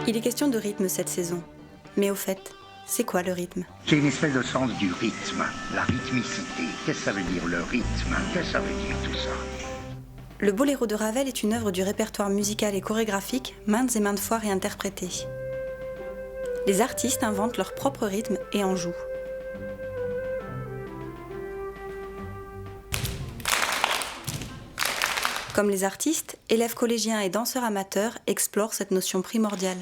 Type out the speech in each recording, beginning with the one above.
Il est question de rythme cette saison. Mais au fait, c'est quoi le rythme ? C'est une espèce de sens du rythme, la rythmicité. Qu'est-ce que ça veut dire le rythme ? Qu'est-ce que ça veut dire tout ça ? Le Boléro de Ravel est une œuvre du répertoire musical et chorégraphique maintes et maintes fois réinterprétée. Les artistes inventent leur propre rythme et en jouent. Comme les artistes, élèves collégiens et danseurs amateurs explorent cette notion primordiale.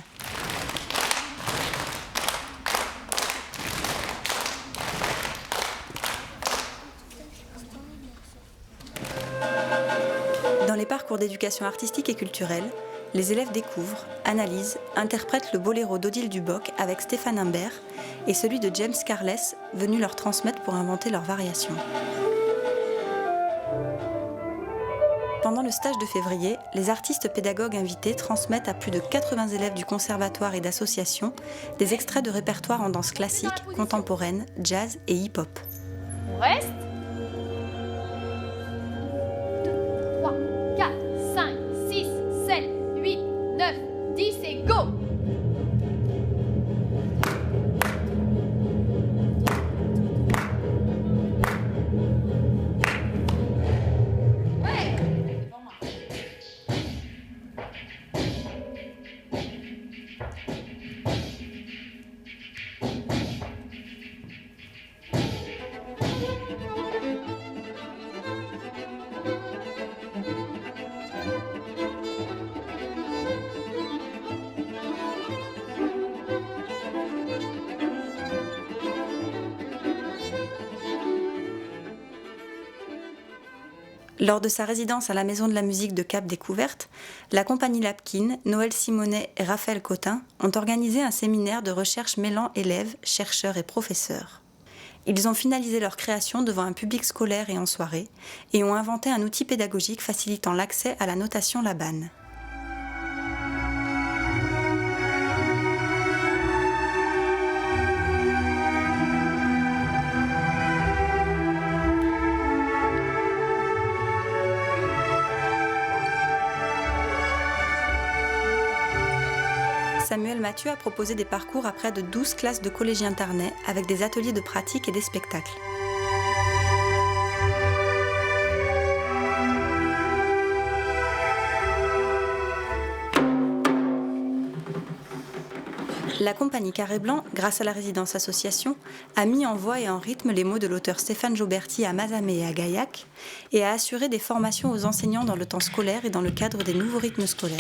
Dans les parcours d'éducation artistique et culturelle, les élèves découvrent, analysent, interprètent le boléro d'Odile Duboc avec Stéphane Imbert et celui de James Carles, venu leur transmettre pour inventer leurs variations. Pendant le stage de février, les artistes pédagogues invités transmettent à plus de 80 élèves du conservatoire et d'associations des extraits de répertoire en danse classique, contemporaine, jazz et hip-hop. On reste. 3, 4, 5, 6, 7, 8, 9, 10 et go! Lors de sa résidence à la Maison de la musique de Cap Découverte, la compagnie Lapkin, Noël Simonet et Raphaël Cotin ont organisé un séminaire de recherche mêlant élèves, chercheurs et professeurs. Ils ont finalisé leur création devant un public scolaire et en soirée et ont inventé un outil pédagogique facilitant l'accès à la notation Laban. Samuel Mathieu a proposé des parcours à près de 12 classes de collégiens tarnais avec des ateliers de pratique et des spectacles. La compagnie Carré Blanc, grâce à la résidence association, a mis en voix et en rythme les mots de l'auteur Stéphane Joberti à Mazamet et à Gaillac et a assuré des formations aux enseignants dans le temps scolaire et dans le cadre des nouveaux rythmes scolaires.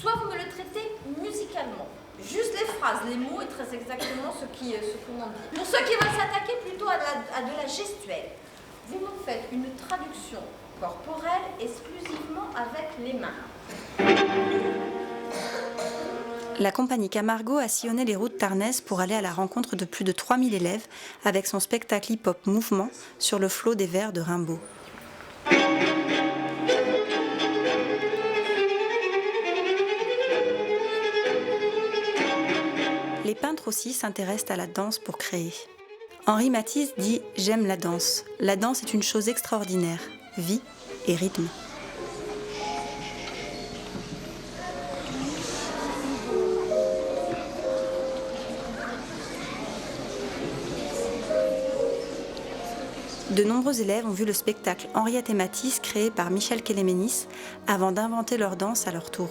Soit vous me le traitez musicalement, juste les phrases, les mots et très exactement ce qu'on en dit. Pour ceux qui veulent s'attaquer plutôt à de la gestuelle, vous me faites une traduction corporelle exclusivement avec les mains. La compagnie Camargo a sillonné les routes tarnaises pour aller à la rencontre de plus de 3000 élèves avec son spectacle hip-hop Mouvement sur le flot des vers de Rimbaud. Les peintres aussi s'intéressent à la danse pour créer. Henri Matisse dit « J'aime la danse. La danse est une chose extraordinaire, vie et rythme. » De nombreux élèves ont vu le spectacle Henriette et Matisse créé par Michel Kéléménis avant d'inventer leur danse à leur tour.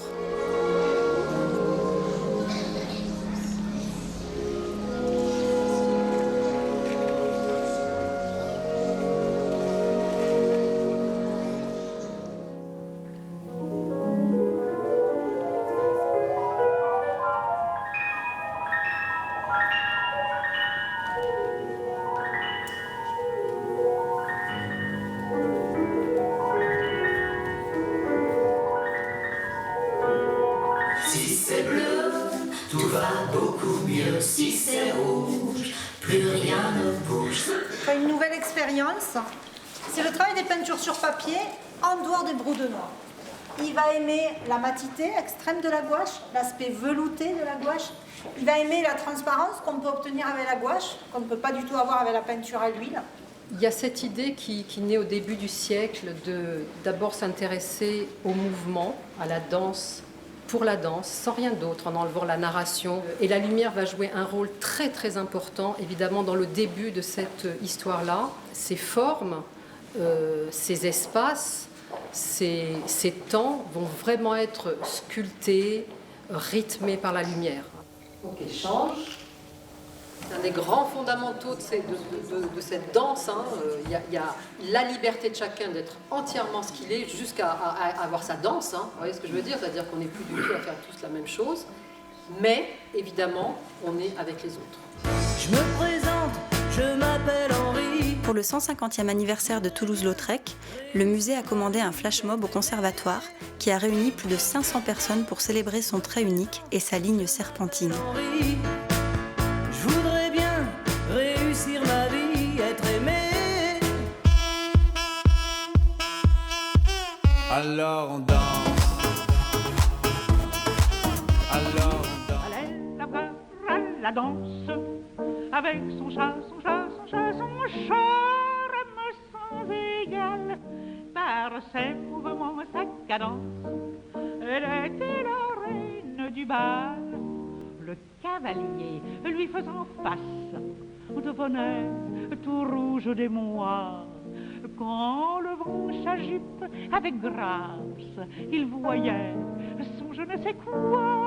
Tout va beaucoup mieux si c'est rouge, plus rien ne bouge. Une nouvelle expérience, c'est le travail des peintures sur papier en dehors des brous de noir. Il va aimer la matité extrême de la gouache, l'aspect velouté de la gouache. Il va aimer la transparence qu'on peut obtenir avec la gouache, qu'on ne peut pas du tout avoir avec la peinture à l'huile. Il y a cette idée qui naît au début du siècle de d'abord s'intéresser au mouvement, à la danse, pour la danse, sans rien d'autre, en enlevant la narration. Et la lumière va jouer un rôle très très important, évidemment, dans le début de cette histoire-là. Ces formes, ces espaces, ces temps vont vraiment être sculptés, rythmés par la lumière. Ok, change. C'est un des grands fondamentaux de cette danse. Il y a la liberté de chacun d'être entièrement ce qu'il est, jusqu'à avoir sa danse. Vous voyez ce que je veux dire? C'est-à-dire qu'on n'est plus du tout à faire tous la même chose. Mais, évidemment, on est avec les autres. Je me présente, je m'appelle Henri. Pour le 150e anniversaire de Toulouse-Lautrec, le musée a commandé un flash mob au conservatoire qui a réuni plus de 500 personnes pour célébrer son trait unique et sa ligne serpentine. Henri. Je voudrais bien réussir ma vie, être aimé. Alors on danse. Alors on danse. Elle a peur à la danse, avec son chat, son chat, son chat, son charme sans égal, par ses mouvements, sa cadence, elle était la reine du bal. Le cavalier lui faisant face devenait tout rouge d'émoi. Quand le vent s'agite avec grâce, il voyait son je ne sais quoi.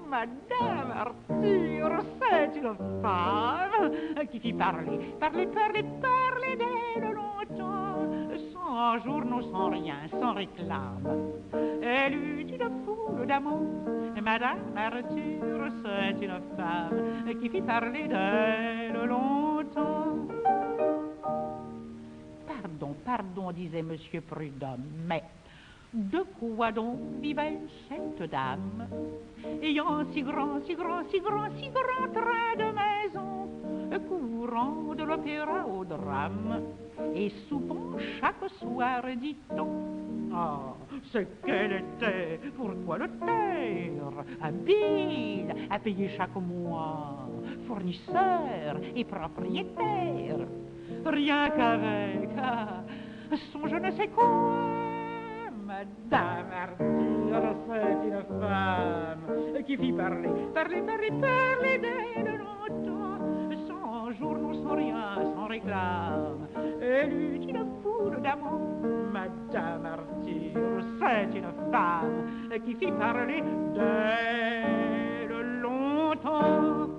Madame Arthur, c'est une femme qui fit parler d'elle longtemps, sans journaux, sans rien, sans réclame. Elle eut une foule d'amants. Madame Arthur, c'est une femme qui fit parler d'elle longtemps. Pardon, disait Monsieur Prudhomme, mais de quoi donc vivait cette dame, ayant si grand train de maison, courant de l'opéra au drame, et soupant chaque soir, dit-on. Ah, c'est qu'elle était, pourquoi le taire, habile à payer chaque mois, fournisseur et propriétaire, rien qu'avec son je ne sais quoi. Madame Arthur, c'est une femme qui fit parler d'elle longtemps, sans journaux, sans rien, sans réclame. Elle eut une foule d'amants. Madame Arthur, c'est une femme qui fit parler d'elle longtemps.